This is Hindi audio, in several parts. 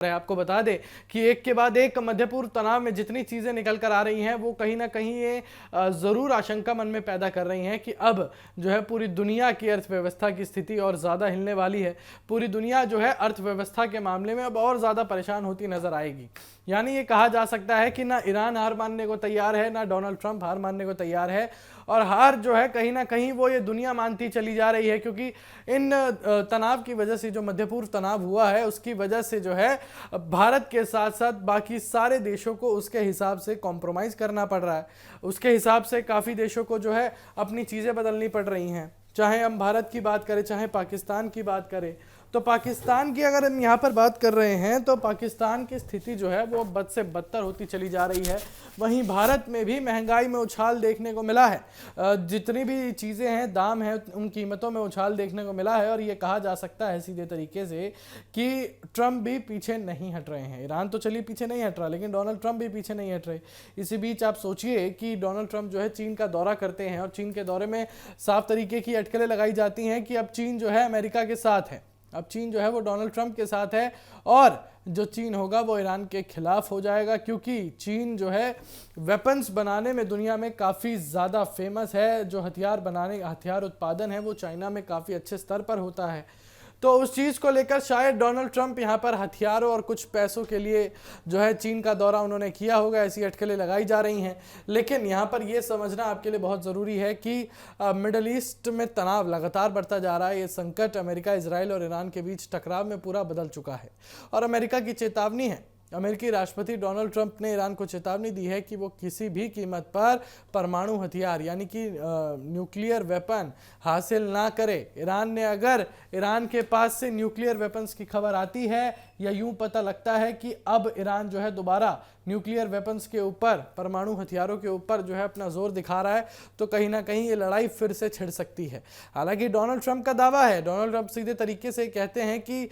आपको बता दें कि एक के बाद एक मध्य पूर्व तनाव में जितनी चीजें निकल कर आ रही हैं वो कहीं ना कहीं ये जरूर आशंका मन में पैदा कर रही हैं कि अब जो है पूरी दुनिया की अर्थव्यवस्था की स्थिति और ज्यादा हिलने वाली है। पूरी दुनिया जो है अर्थव्यवस्था के मामले में अब और ज्यादा परेशान होती नजर आएगी। यानी ये कहा जा सकता है कि ना ईरान हार मानने को तैयार है, ना डोनाल्ड ट्रंप हार मानने को तैयार है, और हार जो है कहीं ना कहीं वो ये दुनिया मानती चली जा रही है, क्योंकि इन तनाव की वजह से, जो मध्य पूर्व तनाव हुआ है उसकी वजह से जो है भारत के साथ साथ बाकी सारे देशों को उसके हिसाब से कॉम्प्रोमाइज करना पड़ रहा है। उसके हिसाब से काफ़ी देशों को जो है अपनी चीज़ें बदलनी पड़ रही हैं। चाहे हम भारत की बात करें, चाहे पाकिस्तान की बात करें, तो पाकिस्तान की अगर हम यहाँ पर बात कर रहे हैं तो पाकिस्तान की स्थिति जो है वो बद से बदतर होती चली जा रही है। वहीं भारत में भी महंगाई में उछाल देखने को मिला है। जितनी भी चीज़ें हैं, दाम हैं, उन कीमतों में उछाल देखने को मिला है। और ये कहा जा सकता है सीधे तरीके से कि ट्रंप भी पीछे नहीं हट रहे हैं। ईरान तो चलिए पीछे नहीं हट रहा, लेकिन डोनाल्ड ट्रंप भी पीछे नहीं हट रहे। इसी बीच आप सोचिए कि डोनाल्ड ट्रंप जो है चीन का दौरा करते हैं, और चीन के दौरे में साफ तरीके की अटकलें लगाई जाती हैं कि अब चीन जो है अमेरिका के साथ है, अब चीन जो है वो डोनाल्ड ट्रंप के साथ है, और जो चीन होगा वो ईरान के खिलाफ हो जाएगा, क्योंकि चीन जो है वेपन्स बनाने में दुनिया में काफ़ी ज़्यादा फेमस है। जो हथियार उत्पादन है वो चाइना में काफ़ी अच्छे स्तर पर होता है। तो उस चीज़ को लेकर शायद डोनाल्ड ट्रंप यहाँ पर हथियारों और कुछ पैसों के लिए जो है चीन का दौरा उन्होंने किया होगा, ऐसी अटकलें लगाई जा रही हैं। लेकिन यहाँ पर ये समझना आपके लिए बहुत ज़रूरी है कि मिडल ईस्ट में तनाव लगातार बढ़ता जा रहा है। ये संकट अमेरिका, इजराइल और ईरान के बीच टकराव में पूरा बदल चुका है, और अमेरिका की चेतावनी है। अमेरिकी राष्ट्रपति डोनाल्ड ट्रंप ने ईरान को चेतावनी दी है कि वो किसी भी कीमत पर परमाणु हथियार यानी कि न्यूक्लियर वेपन हासिल ना करे। ईरान ने अगर ईरान के पास से न्यूक्लियर वेपन्स की खबर आती है, या यूं पता लगता है कि अब ईरान जो है दोबारा न्यूक्लियर वेपन्स के ऊपर, परमाणु हथियारों के ऊपर जो है अपना जोर दिखा रहा है, तो कहीं ना कहीं ये लड़ाई फिर से छिड़ सकती है। हालांकि डोनाल्ड ट्रंप का दावा है, डोनाल्ड ट्रंप सीधे तरीके से कहते हैं कि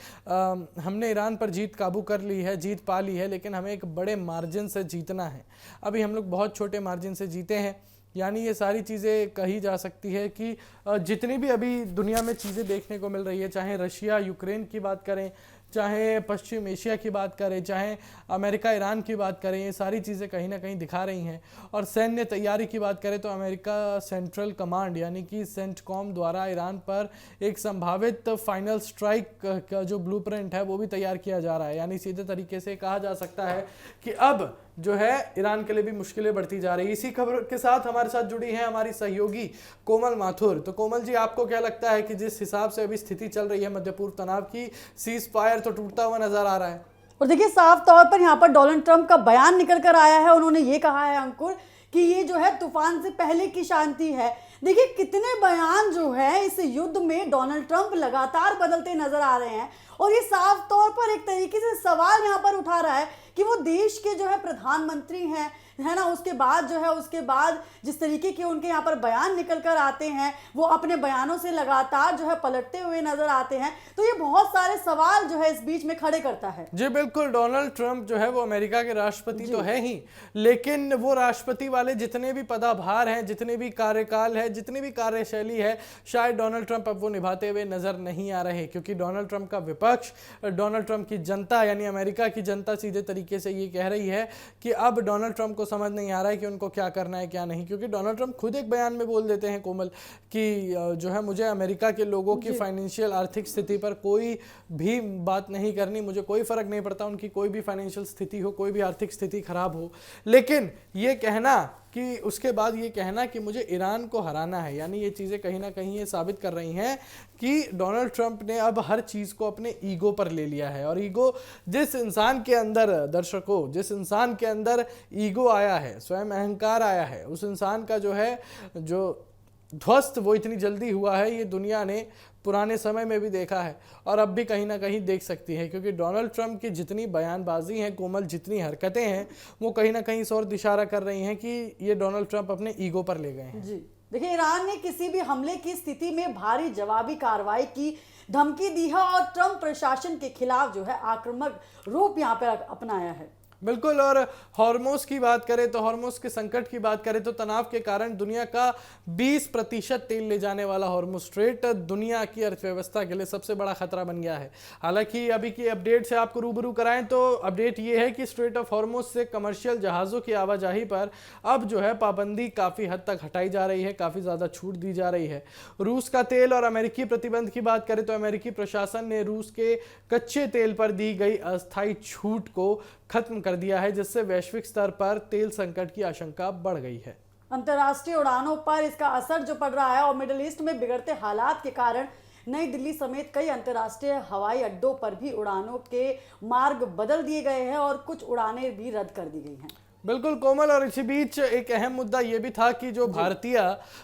हमने ईरान पर जीत काबू कर ली है, जीत पा ली है, लेकिन हमें एक बड़े मार्जिन से जीतना है। अभी हम लोग बहुत छोटे मार्जिन से जीते हैं। यानी ये सारी चीज़ें कही जा सकती है कि जितनी भी अभी दुनिया में चीज़ें देखने को मिल रही है, चाहे रशिया यूक्रेन की बात करें, चाहे पश्चिम एशिया की बात करें, चाहे अमेरिका ईरान की बात करें, ये सारी चीज़ें कहीं ना कहीं दिखा रही हैं। और सैन्य तैयारी की बात करें तो अमेरिका सेंट्रल कमांड यानी कि सेंटकॉम द्वारा ईरान पर एक संभावित फाइनल स्ट्राइक का जो ब्लूप्रिंट है वो भी तैयार किया जा रहा है। यानी सीधे तरीके से कहा जा सकता है कि अब जो है ईरान के लिए भी मुश्किलें बढ़ती जा रही है। इसी खबर के साथ हमारे साथ जुड़ी हैं हमारी सहयोगी कोमल माथुर। तो कोमल जी, आपको क्या लगता है कि जिस हिसाब से अभी स्थिति चल रही है मध्य पूर्व तनाव की, सीज फायर तो टूटता हुआ नजर आ रहा है? और देखिए, साफ तौर पर यहाँ पर डोनाल्ड ट्रंप का बयान निकल कर आया है। उन्होंने ये कहा है अंकुर कि ये जो है तूफान से पहले की शांति है। देखिए कितने बयान जो है इस युद्ध में डोनाल्ड ट्रंप लगातार बदलते नजर आ रहे हैं, और ये साफ तौर पर एक तरीके से सवाल यहाँ पर उठा रहा है कि वो देश के जो है प्रधानमंत्री हैं, है ना। उसके बाद जिस तरीके के उनके यहाँ पर बयान निकल कर आते हैं, वो अपने बयानों से लगातार जो है पलटते हुए नजर आते हैं। तो ये बहुत सारे सवाल जो है इस बीच में खड़े करता है। जी बिल्कुल, डोनाल्ड ट्रंप जो है वो अमेरिका के राष्ट्रपति तो है ही, लेकिन वो राष्ट्रपति वाले जितने भी पदाभार हैं, जितने भी कार्यकाल है, जितनी भी कार्यशैली है, शायद डोनाल्ड ट्रंप अब वो निभाते हुए नजर नहीं आ रहे। क्योंकि डोनाल्ड ट्रंप का विपक्ष, डोनाल्ड ट्रंप की जनता यानी अमेरिका की जनता सीधे तरीके से ये कह रही है कि अब डोनाल्ड ट्रंप को समझ नहीं आ रहा है कि उनको क्या करना है क्या नहीं। क्योंकि डोनाल्ड ट्रंप खुद एक बयान में बोल देते हैं कोमल कि जो है मुझे अमेरिका के लोगों की फाइनेंशियल आर्थिक स्थिति पर कोई भी बात नहीं करनी, मुझे कोई फर्क नहीं पड़ता उनकी कोई भी फाइनेंशियल स्थिति हो, कोई भी आर्थिक स्थिति खराब हो। लेकिन ये कहना कि उसके बाद ये कहना कि मुझे ईरान को हराना है, यानी ये चीज़ें कहीं ना कहीं ये साबित कर रही हैं कि डोनाल्ड ट्रंप ने अब हर चीज़ को अपने ईगो पर ले लिया है। और ईगो, जिस इंसान के अंदर, दर्शकों, जिस इंसान के अंदर ईगो आया है, स्वयं अहंकार आया है, उस इंसान का जो है जो ध्वस्त वो इतनी जल्दी हुआ है, ये दुनिया ने पुराने समय में भी देखा है और अब भी कहीं ना कहीं देख सकती है। क्योंकि डोनाल्ड ट्रंप की जितनी बयानबाजी है कोमल, जितनी हरकतें हैं, वो कहीं ना कहीं इस ओर इशारा कर रही हैं कि ये डोनाल्ड ट्रंप अपने ईगो पर ले गए हैं। जी देखिए, ईरान ने किसी भी हमले की स्थिति में भारी जवाबी कार्रवाई की धमकी दी है, और ट्रंप प्रशासन के खिलाफ जो है आक्रामक रूप यहाँ पर अपनाया है। बिल्कुल। और हॉर्मोज की बात करें तो हॉर्मोज के संकट की बात करें तो तनाव के कारण दुनिया का 20% तेल ले जाने वाला हॉर्मोज स्ट्रेट दुनिया की अर्थव्यवस्था के लिए सबसे बड़ा खतरा बन गया है। हालांकि अभी की अपडेट से आपको रूबरू कराएं तो अपडेट ये है कि स्ट्रेट ऑफ हॉर्मोज से कमर्शियल जहाज़ों की आवाजाही पर अब जो है पाबंदी काफ़ी हद तक हटाई जा रही है, काफ़ी ज़्यादा छूट दी जा रही है। रूस का तेल और अमेरिकी प्रतिबंध की बात करें तो अमेरिकी प्रशासन ने रूस के कच्चे तेल पर दी गई अस्थायी छूट को खत्म कर दिया है, जिससे वैश्विक स्तर पर तेल संकट की आशंका बढ़ गई है। अंतर्राष्ट्रीय उड़ानों पर इसका असर जो पड़ रहा है और मिडिल ईस्ट में बिगड़ते हालात के कारण नई दिल्ली समेत कई अंतर्राष्ट्रीय हवाई अड्डों पर भी उड़ानों के मार्ग बदल दिए गए हैं और कुछ उड़ानें भी रद्द कर दी गई हैं। बिल्कुल कोमल, और इसी बीच एक अहम मुद्दा ये भी था कि जो भारतीय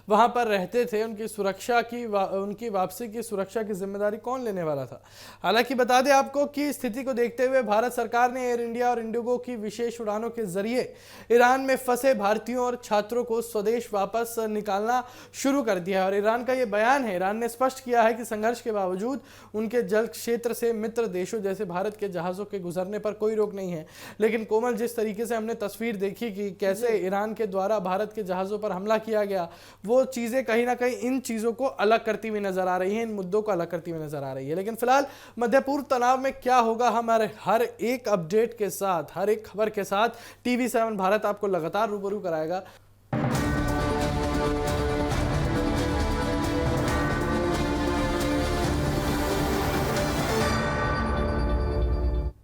वहां पर रहते थे उनकी सुरक्षा की उनकी वापसी की सुरक्षा की जिम्मेदारी कौन लेने वाला था। हालांकि बता दें आपको कि स्थिति को देखते हुए भारत सरकार ने एयर इंडिया और इंडिगो की विशेष उड़ानों के जरिए ईरान में फंसे भारतीयों और छात्रों को स्वदेश वापस निकालना शुरू कर दिया है। और ईरान का ये बयान है, ईरान ने स्पष्ट किया है कि संघर्ष के बावजूद उनके जल क्षेत्र से मित्र देशों जैसे भारत के जहाज़ों के गुजरने पर कोई रोक नहीं है। लेकिन कोमल, जिस तरीके से हमने तस्वीर देखी कि कैसे ईरान के द्वारा भारत के जहाजों पर हमला किया गया, वो चीजें कहीं ना कहीं इन चीजों को अलग करती हुई नजर आ रही हैं, इन मुद्दों को अलग करती हुई नजर आ रही है। लेकिन फिलहाल मध्य पूर्व तनाव में क्या होगा, हमारे हर एक अपडेट के साथ, हर एक खबर के साथ TV7 भारत आपको लगातार रूबरू कराएगा।